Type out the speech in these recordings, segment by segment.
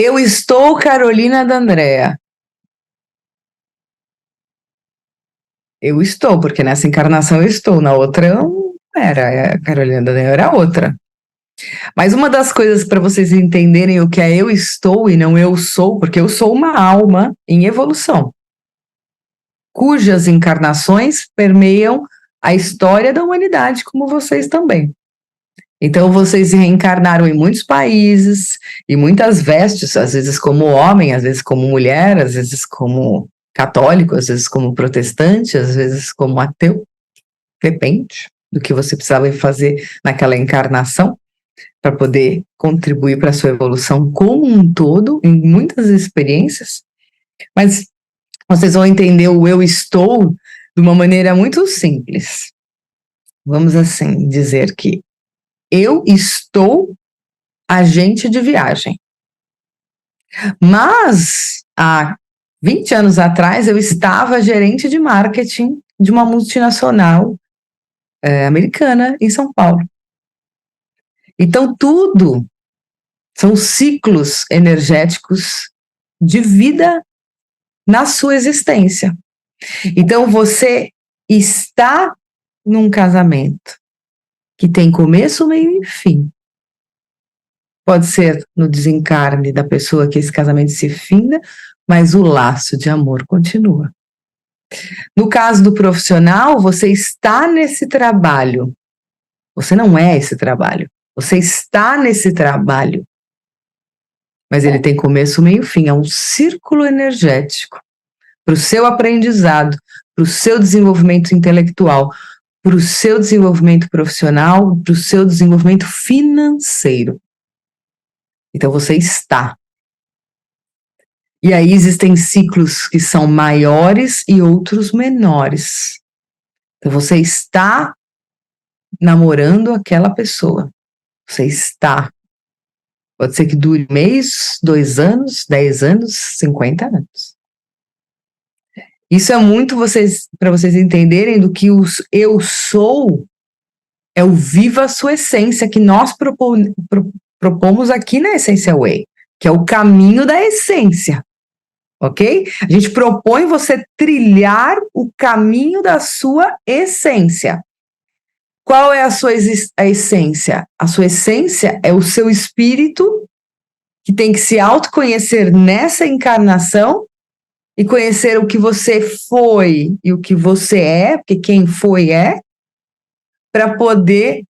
Eu estou Carolina D'Andrea. Eu estou, porque nessa encarnação eu estou, na outra eu não era, a Carolina D'Andrea era outra. Mas uma das coisas para vocês entenderem o que é eu estou e não eu sou, porque eu sou uma alma em evolução, cujas encarnações permeiam a história da humanidade, como vocês também. Então, vocês reencarnaram em muitos países, e muitas vestes, às vezes como homem, às vezes como mulher, às vezes como católico, às vezes como protestante, às vezes como ateu. Depende do que você precisava fazer naquela encarnação para poder contribuir para a sua evolução como um todo, em muitas experiências. Mas vocês vão entender o eu estou de uma maneira muito simples. Vamos assim dizer que eu estou agente de viagem. Mas, há 20 anos atrás, eu estava gerente de marketing de uma multinacional americana em São Paulo. Então, tudo são ciclos energéticos de vida na sua existência. Então, você está num casamento que tem começo, meio e fim. Pode ser no desencarne da pessoa que esse casamento se finda, mas o laço de amor continua. No caso do profissional, você está nesse trabalho. Você não é esse trabalho. Você está nesse trabalho. Mas ele tem começo, meio e fim. É um círculo energético para o seu aprendizado, para o seu desenvolvimento intelectual, para o seu desenvolvimento profissional, para o seu desenvolvimento financeiro. Então você está. E aí existem ciclos que são maiores e outros menores. Então você está namorando aquela pessoa. Você está. Pode ser que dure um mês, 2 anos, 10 anos, 50 anos. Isso é muito para vocês entenderem do que eu sou é o viva a sua essência que nós propomos aqui na Essência Way, que é o caminho da essência, ok? A gente propõe você trilhar o caminho da sua essência. Qual é a sua essência? A sua essência é o seu espírito que tem que se autoconhecer nessa encarnação e conhecer o que você foi e o que você é, porque quem foi é, para poder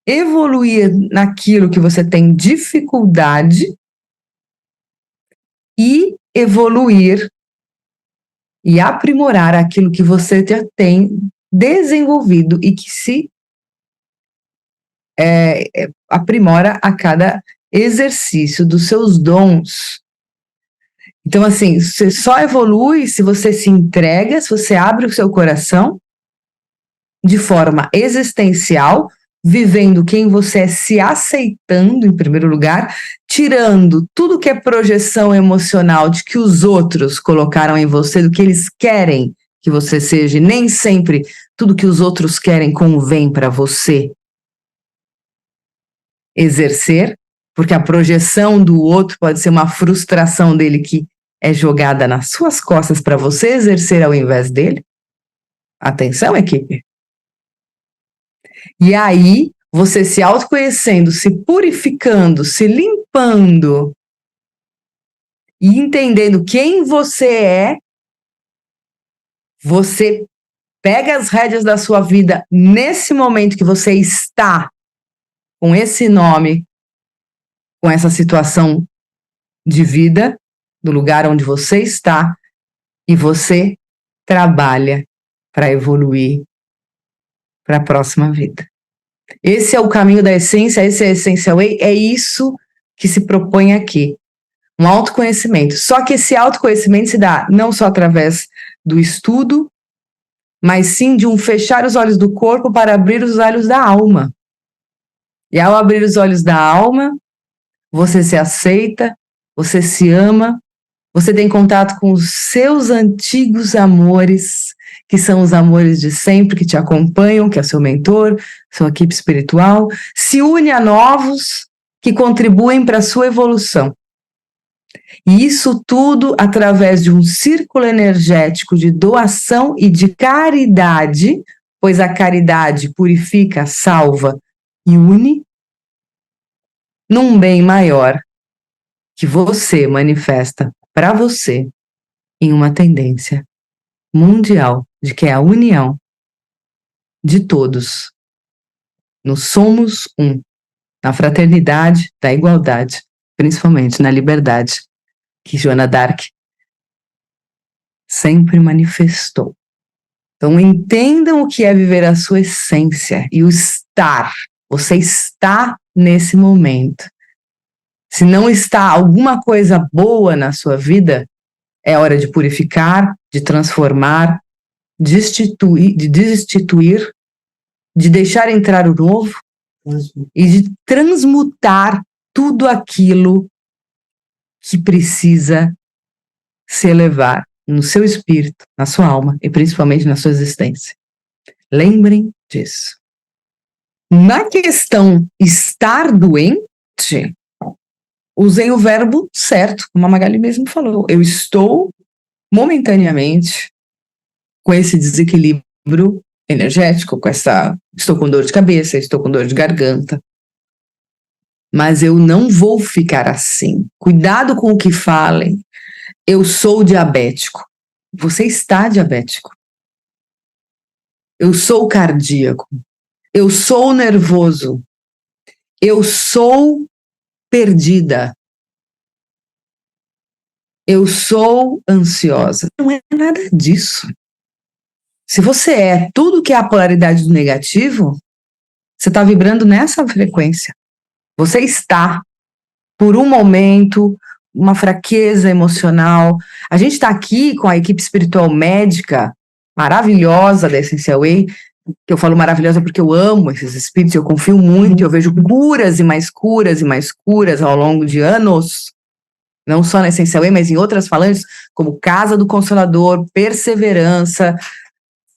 evoluir naquilo que você tem dificuldade e evoluir e aprimorar aquilo que você já tem desenvolvido e que se aprimora a cada exercício dos seus dons. Então, assim, você só evolui se você se entrega, se você abre o seu coração de forma existencial, vivendo quem você é, se aceitando em primeiro lugar, tirando tudo que é projeção emocional de que os outros colocaram em você, do que eles querem que você seja, e nem sempre tudo que os outros querem convém para você exercer, porque a projeção do outro pode ser uma frustração dele que é jogada nas suas costas para você exercer ao invés dele. Atenção, equipe. E aí, você se autoconhecendo, se purificando, se limpando e entendendo quem você é, você pega as rédeas da sua vida nesse momento que você está com esse nome, com essa situação de vida, do lugar onde você está, e você trabalha para evoluir para a próxima vida. Esse é o caminho da essência, esse é a Essência Way, é isso que se propõe aqui. Um autoconhecimento. Só que esse autoconhecimento se dá não só através do estudo, mas sim de um fechar os olhos do corpo para abrir os olhos da alma. E ao abrir os olhos da alma, você se aceita, você se ama, você tem contato com os seus antigos amores, que são os amores de sempre, que te acompanham, que é o seu mentor, sua equipe espiritual, se une a novos que contribuem para a sua evolução. E isso tudo através de um círculo energético de doação e de caridade, pois a caridade purifica, salva e une, num bem maior que você manifesta para você em uma tendência mundial, de que é a união de todos. Nós somos um, na fraternidade, da igualdade, principalmente na liberdade, que Joana d'Arc sempre manifestou. Então entendam o que é viver a sua essência e o estar. Você está nesse momento. Se não está alguma coisa boa na sua vida, é hora de purificar, de transformar, de destituir, de deixar entrar o novo e de transmutar tudo aquilo que precisa se elevar no seu espírito, na sua alma e principalmente na sua existência. Lembrem disso. Na questão estar doente, usei o verbo certo, como a Magali mesmo falou. Eu estou momentaneamente com esse desequilíbrio energético, estou com dor de cabeça, estou com dor de garganta. Mas eu não vou ficar assim. Cuidado com o que falem. Eu sou diabético. Você está diabético. Eu sou cardíaco. Eu sou nervoso. Eu sou perdida. Eu sou ansiosa. Não é nada disso. Se você é tudo que é a polaridade do negativo, você está vibrando nessa frequência. Você está, por um momento, uma fraqueza emocional. A gente está aqui com a equipe espiritual médica maravilhosa da Essential Way, que eu falo maravilhosa porque eu amo esses espíritos, eu confio muito, eu vejo curas e mais curas e mais curas ao longo de anos, não só na Essential Way, mas em outras falantes, como Casa do Consolador, Perseverança,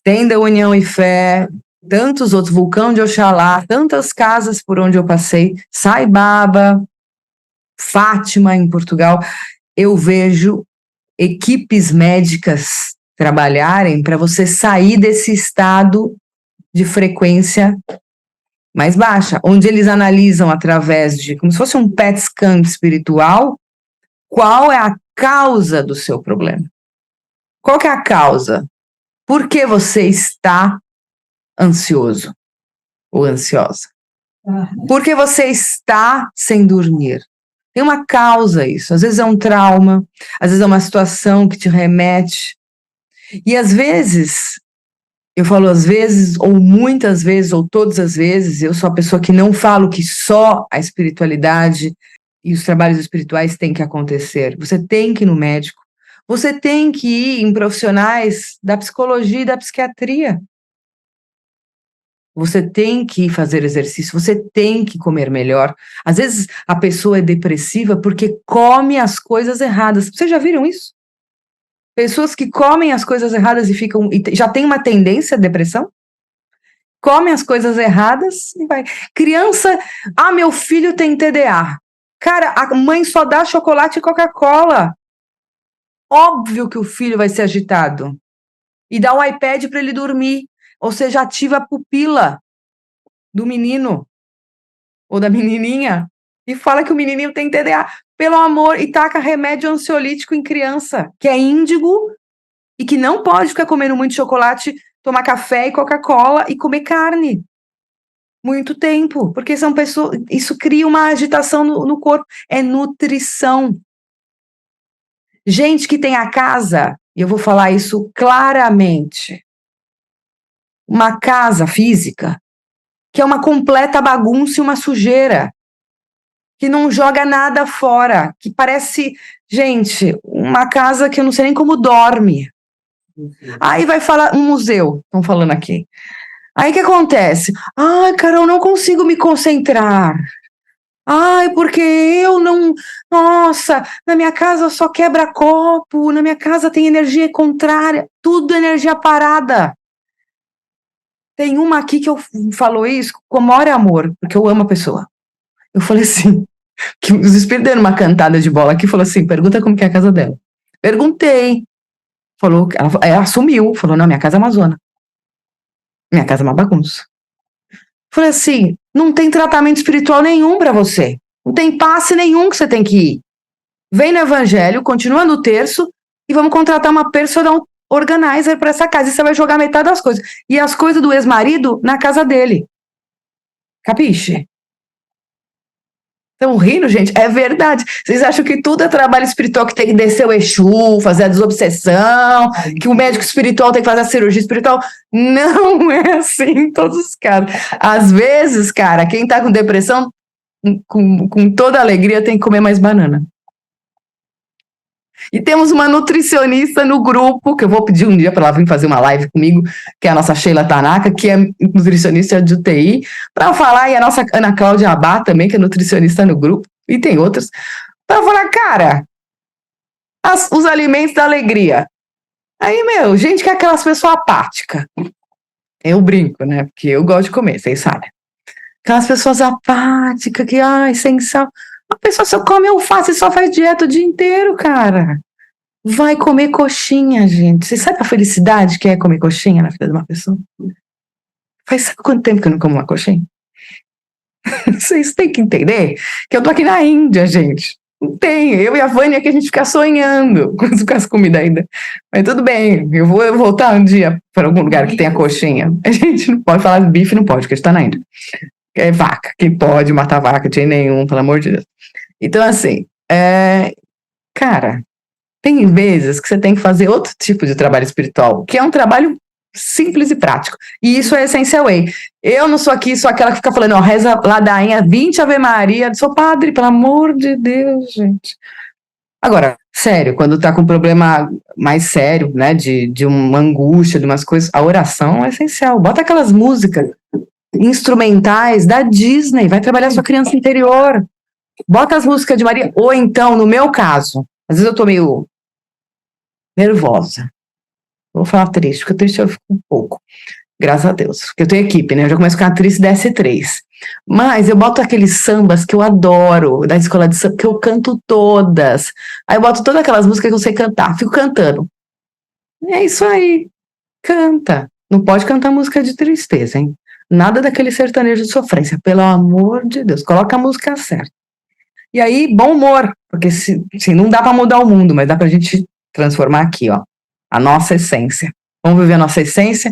Tenda União e Fé, tantos outros, Vulcão de Oxalá, tantas casas por onde eu passei, Sai Baba, Fátima em Portugal, eu vejo equipes médicas trabalharem para você sair desse estado de frequência mais baixa, onde eles analisam através de, como se fosse um PET scan espiritual, qual é a causa do seu problema. Qual que é a causa? Por que você está ansioso ou ansiosa? Por que você está sem dormir? Tem uma causa isso. Às vezes é um trauma, às vezes é uma situação que te remete. E às vezes, eu falo às vezes, ou muitas vezes, ou todas as vezes, eu sou a pessoa que não falo que só a espiritualidade e os trabalhos espirituais têm que acontecer. Você tem que ir no médico. Você tem que ir em profissionais da psicologia e da psiquiatria. Você tem que fazer exercício, você tem que comer melhor. Às vezes a pessoa é depressiva porque come as coisas erradas. Vocês já viram isso? Pessoas que comem as coisas erradas e já tem uma tendência à depressão? Comem as coisas erradas e vai. Criança, meu filho tem TDA. Cara, a mãe só dá chocolate e Coca-Cola. Óbvio que o filho vai ser agitado. E dá um iPad para ele dormir. Ou seja, ativa a pupila do menino ou da menininha e fala que o menininho tem TDA. Pelo amor, e taca remédio ansiolítico em criança, que é índigo e que não pode ficar comendo muito chocolate, tomar café e Coca-Cola e comer carne. Muito tempo, porque são pessoas, isso cria uma agitação no corpo, é nutrição. Gente que tem a casa, e eu vou falar isso claramente, uma casa física, que é uma completa bagunça e uma sujeira, que não joga nada fora, que parece, gente, uma casa que eu não sei nem como dorme. Aí vai falar, um museu, estão falando aqui. Aí o que acontece? Carol, não consigo me concentrar. Porque eu não... Nossa, na minha casa só quebra copo, na minha casa tem energia contrária, tudo energia parada. Tem uma aqui que eu falo isso com o maior amor, porque eu amo a pessoa. Eu falei assim, que os espíritos deram uma cantada de bola aqui e falou assim, pergunta como que é a casa dela. Perguntei. Falou, ela assumiu, falou, não, minha casa é Amazônia. Minha casa é uma bagunça. Falei assim, não tem tratamento espiritual nenhum para você. Não tem passe nenhum que você tem que ir. Vem no evangelho, continua no terço e vamos contratar uma personal organizer para essa casa. E você vai jogar metade das coisas. E as coisas do ex-marido na casa dele. Capiche? Estão rindo, gente? É verdade. Vocês acham que tudo é trabalho espiritual, que tem que descer o Exu, fazer a desobsessão, que o médico espiritual tem que fazer a cirurgia espiritual? Não é assim em todos os casos. Às vezes, cara, quem tá com depressão, com toda alegria, tem que comer mais banana. E temos uma nutricionista no grupo, que eu vou pedir um dia para ela vir fazer uma live comigo, que é a nossa Sheila Tanaka, que é nutricionista de UTI, para falar, e a nossa Ana Cláudia Abá também, que é nutricionista no grupo, e tem outros, para falar, cara, os alimentos da alegria. Aí, gente que é aquelas pessoas apáticas. Eu brinco, né? Porque eu gosto de comer, vocês sabem. Aquelas pessoas apáticas, que, sem sal. A pessoa só come alface e só faz dieta o dia inteiro, cara. Vai comer coxinha, gente. Você sabe a felicidade que é comer coxinha na vida de uma pessoa? Faz quanto tempo que eu não como uma coxinha? Vocês têm que entender que eu tô aqui na Índia, gente. Não tem. Eu e a Vânia que a gente fica sonhando com as comidas ainda. Mas tudo bem. Eu vou voltar um dia para algum lugar que tenha coxinha. A gente não pode falar de bife, não pode, porque a gente tá na Índia. É vaca. Quem pode matar vaca de jeito nenhum, pelo amor de Deus. Então, assim, cara, tem vezes que você tem que fazer outro tipo de trabalho espiritual, que é um trabalho simples e prático. E isso é Essential Way. Eu não sou aqui, sou aquela que fica falando, reza ladainha, 20 Ave Maria. Sou padre, pelo amor de Deus, gente. Agora, sério, quando tá com um problema mais sério, né, de uma angústia, de umas coisas, a oração é essencial. Bota aquelas músicas instrumentais da Disney, vai trabalhar sua criança interior. Bota as músicas de Maria, ou então, no meu caso, às vezes eu tô meio nervosa. Vou falar triste, porque triste eu fico um pouco. Graças a Deus. Porque eu tenho equipe, né? Eu já começo com a atriz DS3. Mas eu boto aqueles sambas que eu adoro, da escola de samba, que eu canto todas. Aí eu boto todas aquelas músicas que eu sei cantar, fico cantando. É isso aí. Canta. Não pode cantar música de tristeza, hein? Nada daquele sertanejo de sofrência. Pelo amor de Deus. Coloca a música certa. E aí, bom humor. Porque se não dá pra mudar o mundo, mas dá pra gente transformar aqui, ó. A nossa essência. Vamos viver a nossa essência